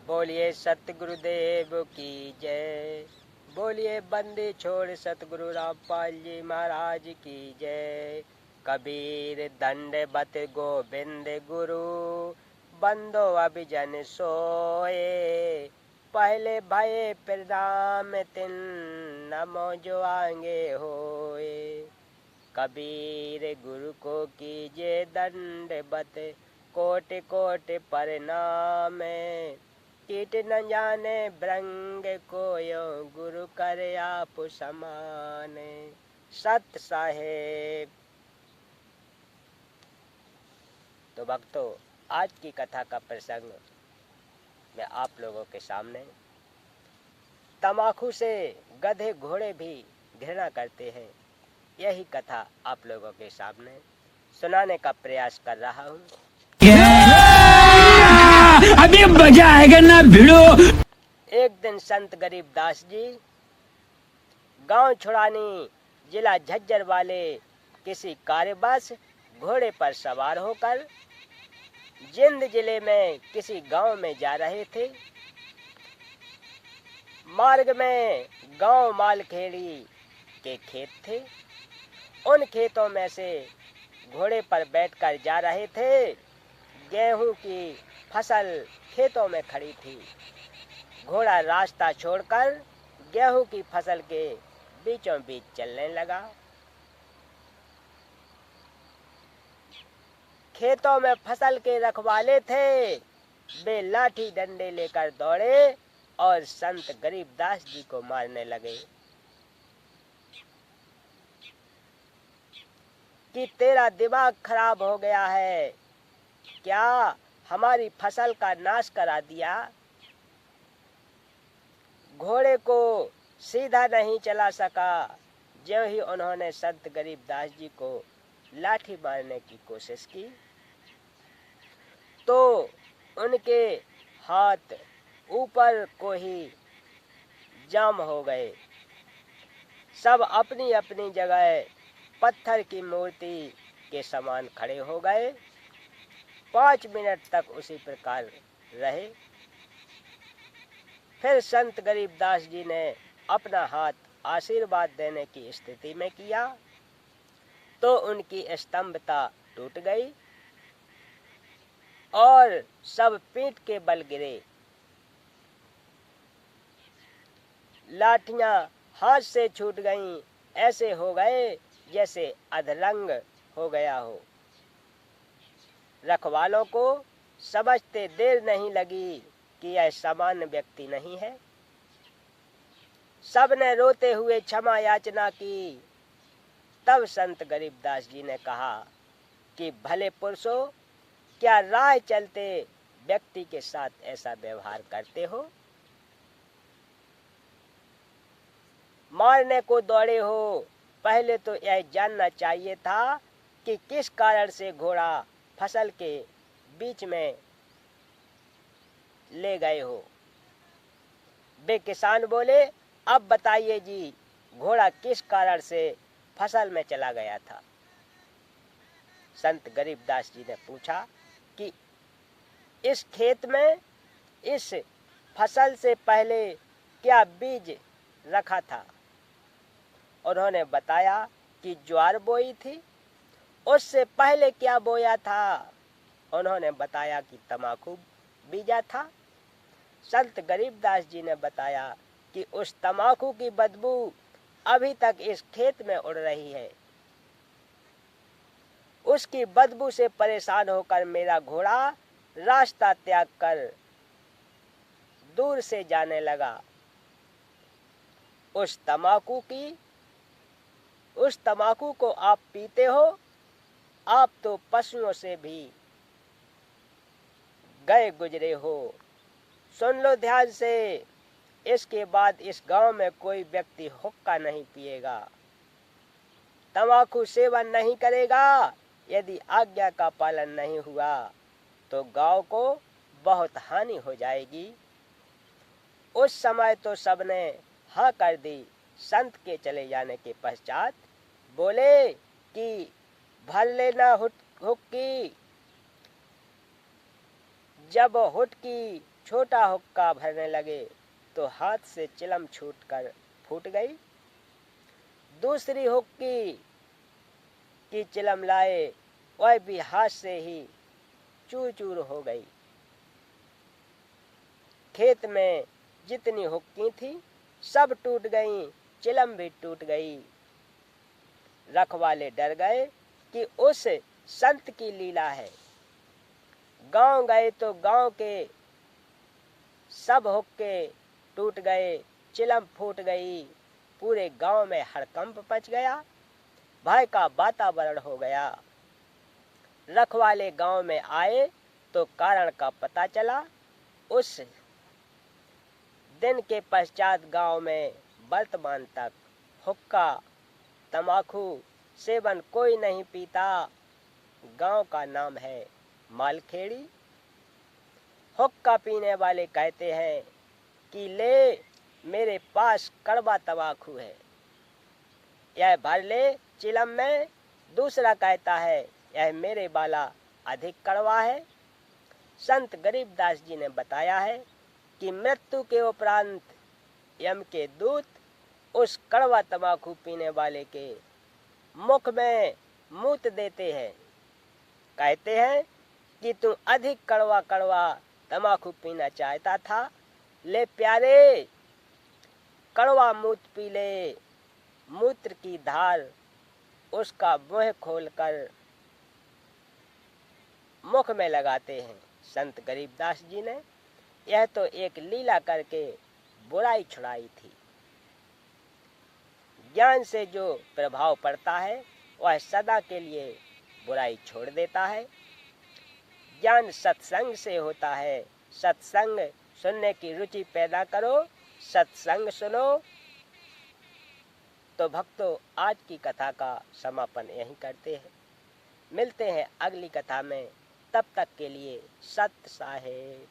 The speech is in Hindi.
बोलिए सतगुरुदेव की जय। बोलिए बंदी छोड़ सतगुरु रामपाल जी महाराज की जय। कबीर दंडवत गोविंद गुरु, बंदो अभिजन सोए। पहले भये प्रणाम तिन, नमो जो आगे होए। कबीर गुरु को कीजिए दंडवत, कोट कोट प्रणाम। कीट न जाने भृंग कोयो, गुरु कर आप समान। सत साहेब। तो भक्तों, आज की कथा का प्रसंग मैं आप लोगों के सामने, तमाकू से गधे घोड़े भी घृणा करते हैं, यही कथा आप लोगों के सामने सुनाने का प्रयास कर रहा हूँ। अभी मजा आएगा ना भिड़ो। एक दिन संत गरीबदास जी गांव छुड़ानी जिला झज्जर वाले किसी कार्यबस घोड़े पर सवार होकर जिंद जिले में किसी गांव में जा रहे थे। मार्ग में गांव मालखेड़ी के खेत थे। उन खेतों में से घोड़े पर बैठकर जा रहे थे। गेहूं की फसल खेतों में खड़ी थी। घोड़ा रास्ता छोड़कर गेहूं की फसल के बीचों बीच चलने लगा। खेतों में फसल के रखवाले थे। वे लाठी डंडे लेकर दौड़े और संत गरीबदास जी को मारने लगे कि तेरा दिमाग खराब हो गया है क्या, हमारी फसल का नाश करा दिया। घोड़े को सीधा नहीं चला सका। जो ही उन्होंने संत गरीबदास जी को लाठी मारने की कोशिश की तो उनके हाथ ऊपर को ही जाम हो गए। सब अपनी अपनी जगह पत्थर की मूर्ति के समान खड़े हो गए। 5 मिनट तक उसी प्रकार रहे। फिर संत गरीबदास जी ने अपना हाथ आशीर्वाद देने की स्थिति में किया तो उनकी स्तंभता टूट गई और सब पीठ के बल गिरे। लाठियां हाथ से छूट गईं। ऐसे हो गए जैसे अधरंग हो गया हो। रखवालों को समझते देर नहीं लगी कि यह सामान्य व्यक्ति नहीं है। सबने रोते हुए क्षमा याचना की। तब संत गरीबदास जी ने कहा कि भले पुरुषों, क्या राह चलते व्यक्ति के साथ ऐसा व्यवहार करते हो। मारने को दौड़े हो। पहले तो यह जानना चाहिए था कि किस कारण से घोड़ा फसल के बीच में ले गए हो। वे किसान बोले, अब बताइए जी, घोड़ा किस कारण से फसल में चला गया था। संत गरीबदास जी ने पूछा कि इस खेत में इस फसल से पहले क्या बीज रखा था। उन्होंने बताया कि ज्वार बोई थी। उससे पहले क्या बोया था। उन्होंने बताया कि तमाकू बीजा था। संत गरीबदास जी ने बताया कि उस तमाकू की बदबू अभी तक इस खेत में उड़ रही है। उसकी बदबू से परेशान होकर मेरा घोड़ा रास्ता त्याग कर दूर से जाने लगा। उस तमाकू को आप पीते हो। आप तो पशुओं से भी गए गुजरे हो। सुन लो ध्यान से, इसके बाद इस गांव में कोई व्यक्ति हुक्का नहीं पिएगा, तंबाकू सेवन नहीं करेगा। यदि आज्ञा का पालन नहीं हुआ तो गांव को बहुत हानि हो जाएगी। उस समय तो सबने हाँ कर दी। संत के चले जाने के पश्चात बोले कि भर लेना हुक्की। जब हुक्की छोटा हुक्का भरने लगे तो हाथ से चिलम छूटकर फूट गई। दूसरी हुक्की की चिलम लाए, वह भी हाथ से ही चूर चूर हो गई। खेत में जितनी हुक्की थी सब टूट गईं, चिलम भी टूट गई। रखवाले डर गए कि उस संत की लीला है। गांव गए तो गांव के सब हुक्के टूट गए, चिलम फूट गई। पूरे गांव में हड़कंप मच गया, भय का वातावरण हो गया। रखवाले गांव में आए तो कारण का पता चला। उस दिन के पश्चात गांव में वर्तमान तक हुक्का तंबाकू सेवन कोई नहीं पीता। गांव का नाम है मालखेड़ी। हुक्का पीने वाले कहते हैं कि ले, मेरे पास कड़वा तंबाकू है, यह भर ले चिलम में। दूसरा कहता है यह मेरे वाला अधिक कड़वा है। संत गरीबदास जी ने बताया है कि मृत्यु के उपरांत यम के दूत उस कड़वा तंबाकू पीने वाले के मुख में मूत देते हैं। कहते हैं कि तू अधिक कड़वा कड़वा तंबाकू पीना चाहता था, ले प्यारे कड़वा मूत पी ले। मूत्र की धार उसका मुंह खोलकर मुख में लगाते हैं संत गरीबदास जी ने। यह तो एक लीला करके बुराई छुड़ाई थी। ज्ञान से जो प्रभाव पड़ता है वह सदा के लिए बुराई छोड़ देता है। ज्ञान सत्संग से होता है। सत्संग सुनने की रुचि पैदा करो, सत्संग सुनो। तो भक्तों, आज की कथा का समापन यहीं करते हैं। मिलते हैं अगली कथा में, तब तक के लिए सत साहेब।